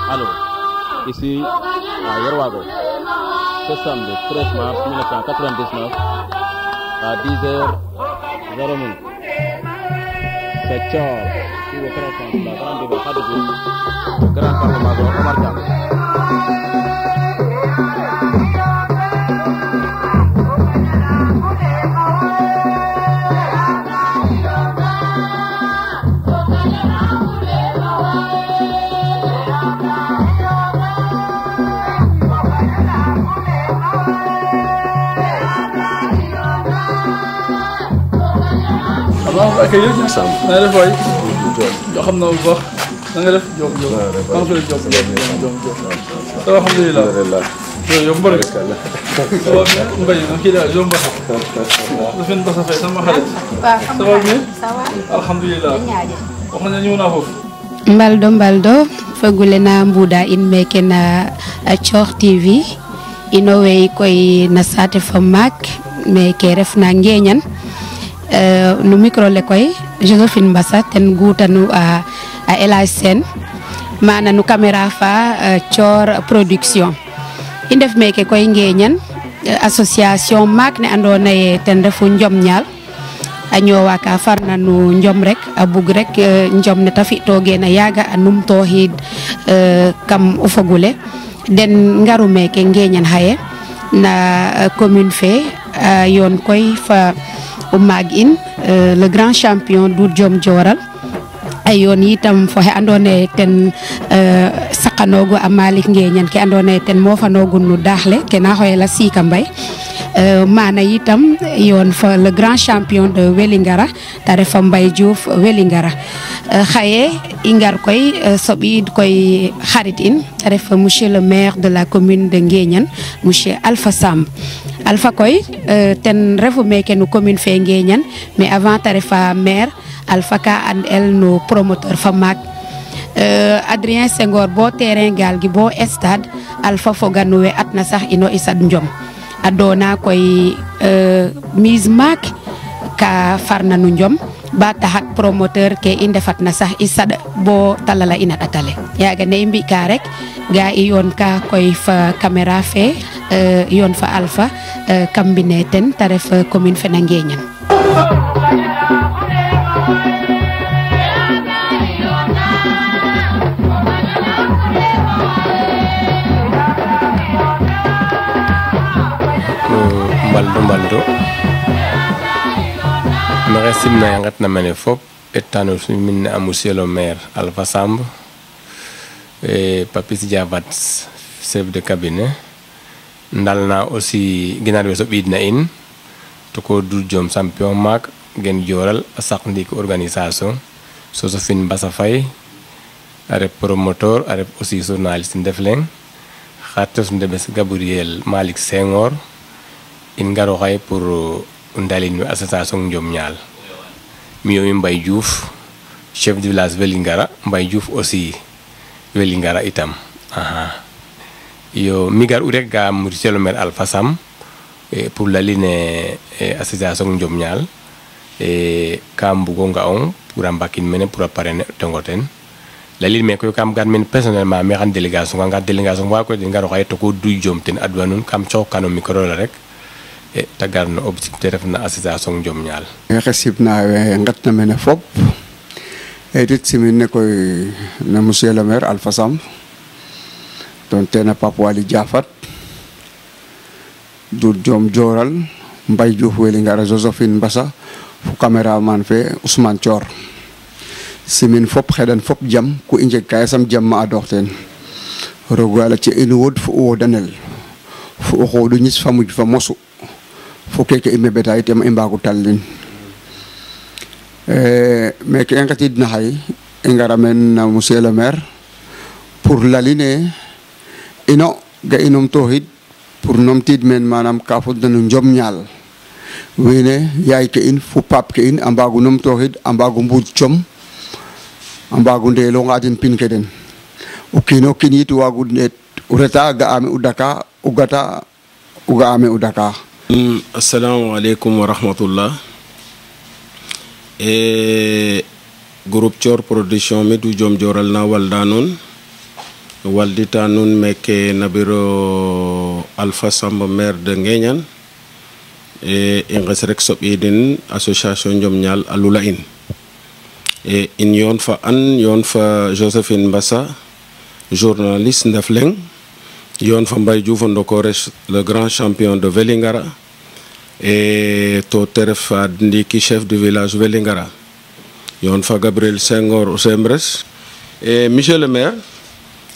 Allô, ici à Yerwago, ce samedi 13 mars 1999 à 10h00. C'est Thior, qui vous présente la grande débat de Grand Parlement Omar Thiam. waaw ak yéen a sam na def waay yoo xam na bu baax na nga def jóg kan fi jóg alhamdulillah yo mbore so mbay na ki da yo mbax da fen ba sa fay sama xarit ça va bien alhamdulillah wax na ñu na fofu mbaldo fagule na mbuda in meke na Thior TV ino wey koy na sate fa mak meke ref na ngeñan nu micro le koy Josephine Mbassa ten gutanu a Elage Sen mana nu caméra fa Thior production i ndef meke koy ngeñan association mak ne ando naye ten refu njom ñaal a ñowa ka farna nu njom rek a bug rek njom ne ta fi toge na yaga a num toxid kam o fogule den ngaru meke ngeñan xaye na commune fe yon koy fa o mag in le grand champion du Jom Joral ayon itam fo he andone ten sakanogo a Malik Ngeñan ke andone ten mo fa nogu nu daxle ke na xoyela Sika Mbay mana itam yon fa le grand champion de Welingara ta refa Mbay Diouf Welingara xaye ingar koy sobid koy xarit in ref monsieur le maire de la commune de Ngeñan monsieur Alpha Samb Alpha koy ten refu meke no commune fe Ngeñan mais avant ta refa maire Alpha ka and el no promoteur fa mak Adrien Senghor bo terrain gal gi bo stade Alpha foganu we atna sax ino isad njom adona koy mise mak ka farna no njom ba taxak promoteur ke indefat na sax isad bo talala ina tatale yaga ne mbi ka rek ga i yon ka koy fa caméra fe yon fa Alpha kambine ten ta ref commune fe na Ngeñan Mbaldo mare simna yangat na mene fop etano min a monsieur le maire Alpha Samb et Papis Diavat chef de cabinet ndalna aussi ginar we so bidna in to ko du Jom champion mak gen joral sak ndik organisation Josephine Mbassa Faye are promoteur are aussi journaliste ndefleng khatos ndebes Gabriel Malik Senghor in ngaro xay pour ndalin association Njom Ñaal mi Mbay Diouf chef du village Welingara Mbay Diouf aussi Welingara itam yo migar urek ga monsieur le maire Alpha Samb pour la ligne association Njom Ñaal kam bugo nga on pour ambakin mene pour parrainer tengoten la ligne me ko kam gan men personnellement me xan délégation nga délégation wa ko ngaro xay to ko du Jom ten adwanun kam ciokano micro la rek tagarno objectif refna association Njom Ñaal xesibna ngatna mene fop edit simine koy na monsieur le maire Alpha Samb don tena Pape Waly Diafat du Jom Joral Mbay Diouf Welingara Josephine Mbassa fu cameraman fe Ousmane Thior simin fop xedan fop jam ku injeg kay sam jam ma adoxten rogala ci inu wod fu o danel fu o xodu ñis famuj fa mosu fo keke imme beta item imbagu tallin mais ke ngatid na hay ngaramen na monsieur le maire pour laline ino ga inom tohid pour nom tid men manam ka fod na Njom Ñaal wene yaay ke in fu pap ke in ambagu nom tohid ambagu mbud chom ambagu ndelo ngadin pin ke den o kino kinit wagu net ureta ga ame udaka ugata uga ame udaka assalamu alaikum wa rahmatullah groupe Thior production me du Jom Joral na walda non waldita nun meke nabiro Alpha Samb maire de Nguéniane e nges rek soɓidin association Njom Ñal a lula in e in yoon fa Josephine Mbassa journaliste Ndefleng yoon fa Mbaye Diouf o Ndokores le grand champion de Vélingara e to te ref ndiki chef du village Vélingara yoon fa Gabriel Senghor o Sembres e monsieur le maire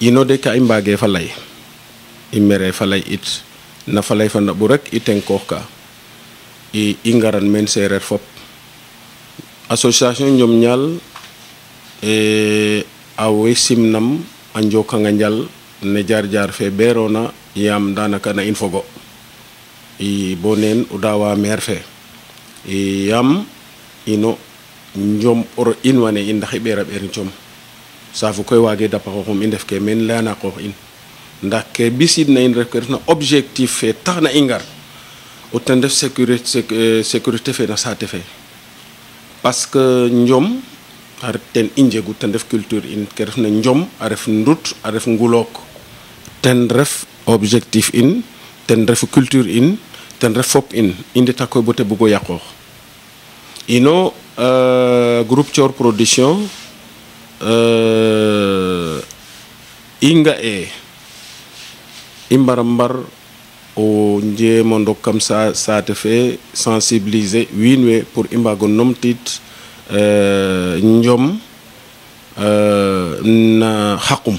ino de ka i mbage fa lay i mere fa lay it na fa lay fa naɓu rek i tenkoox ka i ngaran men seereer fop association Njom Ñal a way simnam a njokanga njal ne jaar fe ɓeerona yaam danaka na in fogo i bo neen o daawa maire fe i yaam ino njom oro in wane in ndax i ɓeera ɓeer njom saafu koy waage dapa xooxum i ndef ke men layana qoox in ndax ke ɓisidna in ref ke refna objectif fe taxna i ngar o ten ref sécurité fe na saate fe parce que njom a ret ten i njegu ten ref culture in ke refna njom a ref ndut a ref ngulook ten ref objectif in ten ref culture in ten ref fop in i ndeta koy bo te bugo yaqoox ino groupe Thior production i nga'e i mbara mbar o njeemo ndok kam saate fe sensibiliser wiin we pour i mbaago numtiid njom na xaqum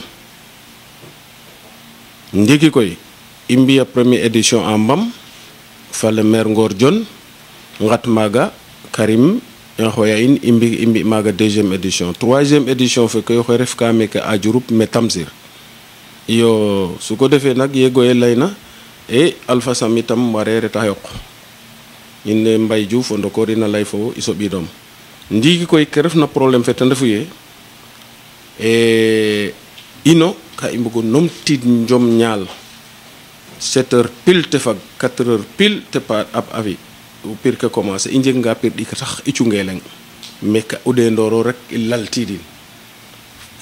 ndiki koy i mbi'a première édition en Mbam fa le maire Ngor Dione ngat maaga Karim xoya in i mbi maaga deuxième édition troisième édition fe koy oxe ref ka meke a Diouroup me Tamsir iyo su ko defee nag yegoye layna e Alpha Samb itam ware reta yoq in Mbaye Diouf o Ndokor ina lay fo i soɓidom ndiiki koy ke refna problème fe ten refu ye ino ka i mbugo numtiid Njom Ñal 7 heures pile te fag 4 heures pile te pa ab afi pir ke commencer i njeganga pir ɗik tax i cungeleng mais ka o ɗeendoro rek i laltiidin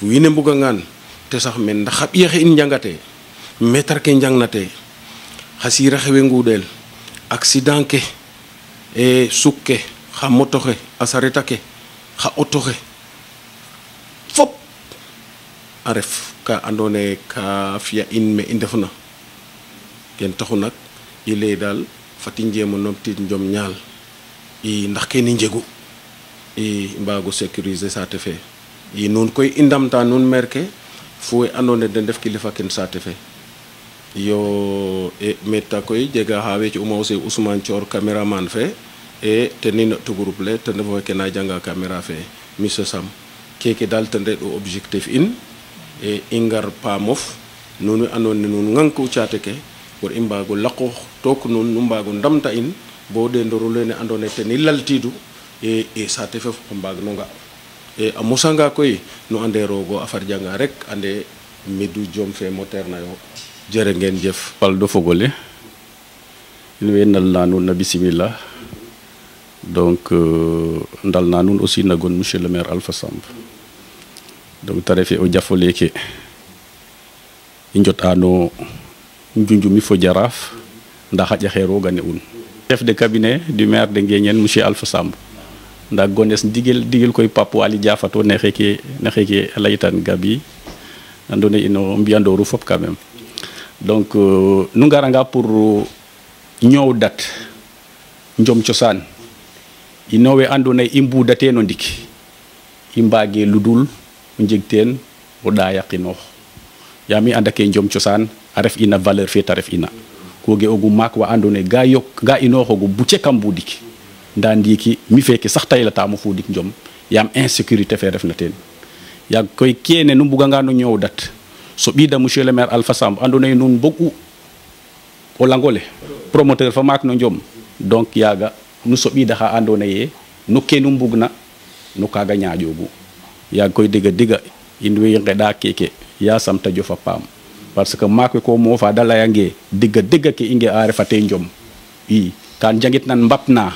wiin we mbugangaan te sax men ndax xa ɓiy axe in njangate maître ke njangnate xa siira xe we nguɗeel accident ke e suk ke xa moto xe a sareta ke xa auto xe fop a ref ka andoona yee ka fi'a in me i ndefna ken taxu nak i lay daal fat i njeemo numtiid Njom Ñal i ndax kene njegu i mbaago sécuriser saate fe i nuun koy i ndamta nuun maire ke fo we andoona yee den ndef kilifa ken saate fe iyo meta koy jega xa weec'uma aussi Ousmane Thior caméraman fe e ten i notu groupe le ten ref oxe na janga caméra fe monsieur Sam keke daal ten reɗ'u objectif in e i ngar paamof nuun we andoona yee nuun nganku caate ke pour i mbaago laqoox took nuun nu mbaago ndamta in bo ɗeendoru lene andoona yee ten i laltiidu e saate fe fop a mbaag no nga e a mosanga koy nu ande roogo a farjanga rek ande midu jom fe moteur na yo jërë ngeen jëf paldo fogole in way ndalna nuun na bisimila donc ndalna nuun aussi na gon monsieur le maire Alpha Samb donc te refe o jafo leke i njot'a no njunjumi fo jaraaf nda xaƴa xe roga ne un chef de cabinet du maire de Nguéniène monsieur Alpha Samb nda gones ndigil koy Pape Waly Diafato ne xeke laytan Gabi andone ino mbiyandoru fop quand même donc nu ngaranga pour ñoow dat njom cosaan ino we andona yee i mbudate no ndik i mbaage ludul o njeg teen o ɗayaqinoox yaam i anda ke njom cosaan a ref ina valeur fe ta ref ina ko ge ogu maak wa andona yee ga inooxogu buce kam mbudik nda ndiiki mi feke sax taylataamo fuudik njom yaam insécurité fe refna teen yaag koy kene nu mbuganga no ñoow dat so ɓiida monsieur le maire Alpha Samb andona yee nuun mbog'u o langole promoteur fa maak no njom donc yaaga nu soɓiida xa andoona yee no ke nu mbugna no kaaga ñaaƴoogu yaag koy dega in way ngeɗa keke yasam ta jofa paam parce que maak we ko moofa da layange dega ke i nge'a refate njom i kan jangit nan mbap na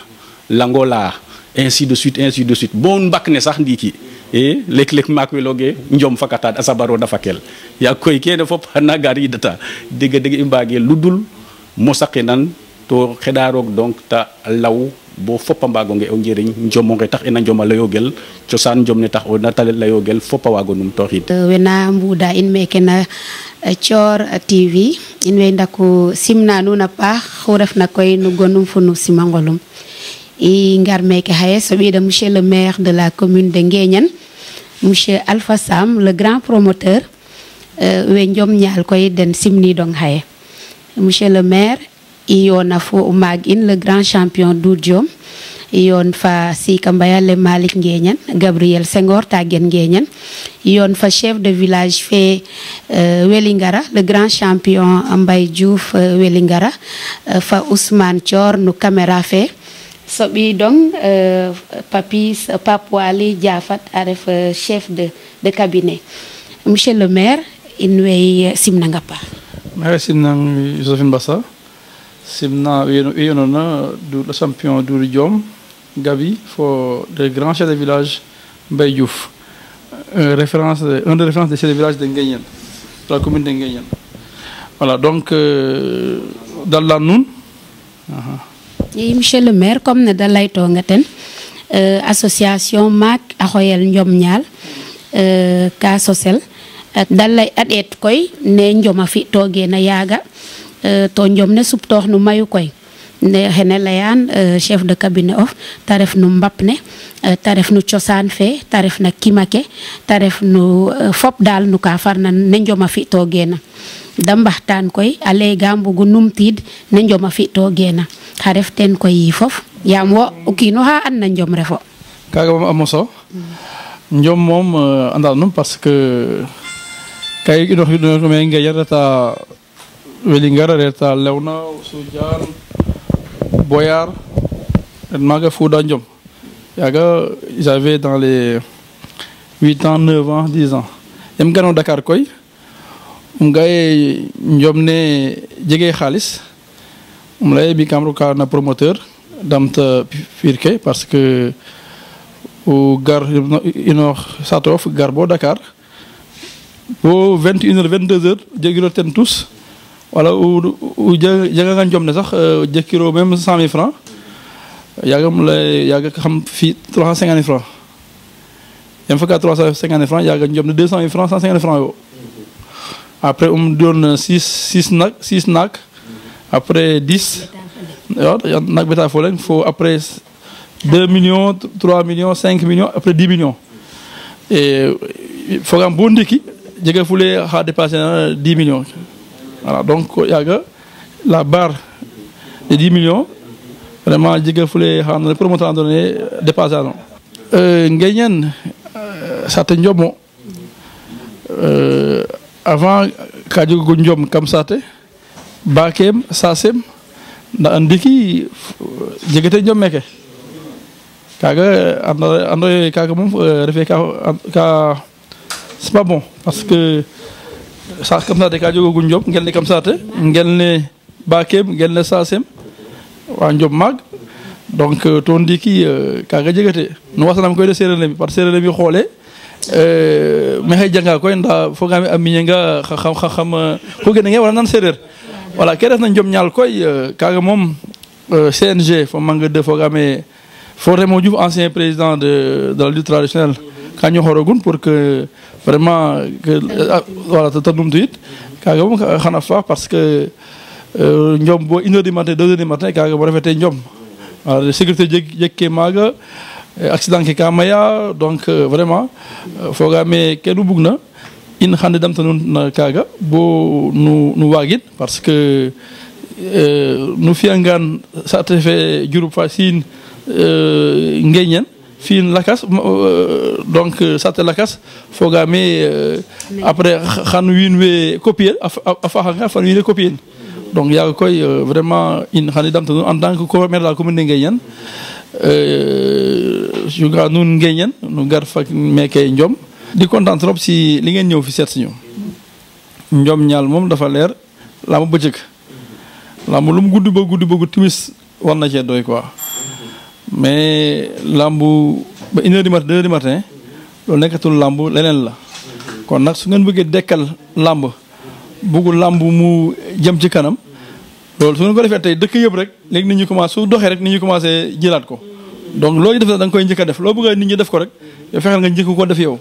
langola ainsi de suite bon mbak ne sax ndiiki e lek mak weloge njom fakata asabaro da fakel ya koy kene fop na gari data dege imbage ludul mosaqinan to xedarok donc ta law bo fopa mbago nge o njeriñ njomo nge tax ina njoma layogel ciosan njom ne tax o natal layogel fopa wago num toxid wena mbuda in meke na Thior TV in we ndako simna nuna paax xu refna koy nu gonum fu nu simangolum i ngar meke haye so ɓiida monsieur le maire de la commune de Nguéniène monsieur Alpha Sam le grand promoteur we njom ñaal koy den simni dong haye monsieur le maire i yona fo mag in le grand champion Doudjom yon fa Sika Mbayale Malik Nguéniène Gabriel Senghor Tagen Nguéniène yon fa chef de village fe Welingara le grand champion Mbaye Diouf Welingara fa Ousmane Thior nu caméra fe soɓi donc Papis Papwali Diafat a ref chef de cabinet monsieur le maire in way simnanga paax maxey simnang Josephine Bassa simna wiyonona le champion Doudou Diom Gabi for le grand chef de village Mbaye Diouf un de référence des chefs de village de Nguéniène, de la commune de Nguéniène. Voilà, donc dans la Noun. Et monsieur le maire, comme nous avons dit, association MAC Ahoyel Njomnyal, ka sosel, dalay adet koy ne njoma fi toge na yaga to njom ne suptox nu mayu koy ne xene layan chef de cabinet of taref nu mbapne taref nu ciosan fe taref na kimake taref nu fop dal nu ka farna ne njoma fi toge na da mbaxtaan koy ale gambugu numtid ne njoma fi toge na xaref ten koy fof yam wo o kino ha an na njom refo kaga mom amoso njom mom andal num parce que kay ino xido me nga yarata Welingara reta Lewna Soudiane Boyar maga Fouda Njom yaga j'avais dans les 8 ans 9 ans 10 ans yam gano Dakar koy ngay njom ne jege khalis lay bi kamru ka na promoteur damta firke parce que au gar ino satof garbo Dakar au 21h 22h jegiro ten tous voilà ou jaga nga njom ne sax jekiro même 100 000 francs yagam la yaga xam fi 350 000 francs yam fa 350 000 francs yaga njom ne 200 000 francs 150 000 francs yo après donne 6 nak après 10 nak beta folen faut après 2 millions 3 millions 5 millions après 10 millions et faut gam bondiki jega foulé a dépassé 10 millions. Voilà, donc yaga la barre de 10 millions vraiment jega foulé le promoteur a donné dépassé non Nguéniène ça te njomo avant ka jogo njom kam sate bakem sasem da andiki jegete njom meke kaga ando kaga mom refé ka c'est pas bon parce que ça comme ça de ka jogo njom ngel ne kam sate ngel ne bakem ngel ne sasem wa njom mag donc to ndiki kaga jegete no wasanam koy de serene bi par serene bi xolé mais hay janga koy nda fogami amine nga xam ko gene nga wala nan serer voilà ke def na njom ñal koy kaga mom CNG fo manga de fogami Foremo Diouf ancien président de la lutte traditionnelle kanyo horogun pour que vraiment que voilà tanum tuit kaga mom xana fa parce que njom bo 1h du matin 2h du matin kaga bo refete njom voilà de sécurité jekke maga accident ke kamaya donc vraiment fogame kenu bugna in xande dam tanun na kaga bo nu wagit parce que nu fiangan sa te fe jurup fasine Nguéniène fin lakas donc sa te lakas fogame après xan winwe copier afa fan winwe copier donc yaga koy vraiment in xande dam tanun en tant que maire de la commune de Nguéniène juga nun Nguéniène nu gar fak meke njom di content trop si li ngeen ñew fi set ci ñu njom ñal mom dafa leer la ma beujëk la mu lum guddi ba timis war na ci doy quoi mais lambu ba 1h du matin 2h du matin loolu nekkatul làmb leneen la kon nag su ngeen bëggee dekkal làmb bëggul làmb mu jëm ci kanam loolu su ngeen ko defee tey dëkk yëpp rek léegi nit ñi commencé su doxee rek nit ñi commencé jëlaat ko donc loolu def da nga koy njëkk a def loo bëgg nit ñi def ko rek yow fexeel nga njëkk ko def yow